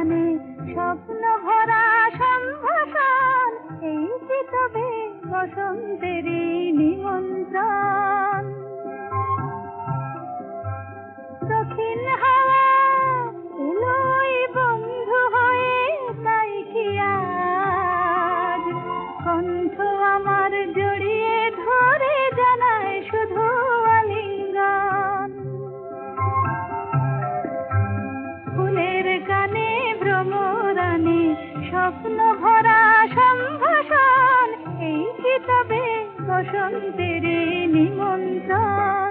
গানে স্বপ্ন ভরা সম্ভাষণ, এই কি তবে বসন্তেরই নিমন্ত্রণ। দক্ষিণ হাওয়া এলোই বন্ধু হয়ে, তাই কি আজ কণ্ঠ আমার জড়িয়ে ধরে জানায় শুধু আলিঙ্গন। ফুলের গানে ভ্রমরানে স্বপ্ন ভরা সম্ভাষণ, এই কি তবে বসন্তেরই নিমন্ত্রণ।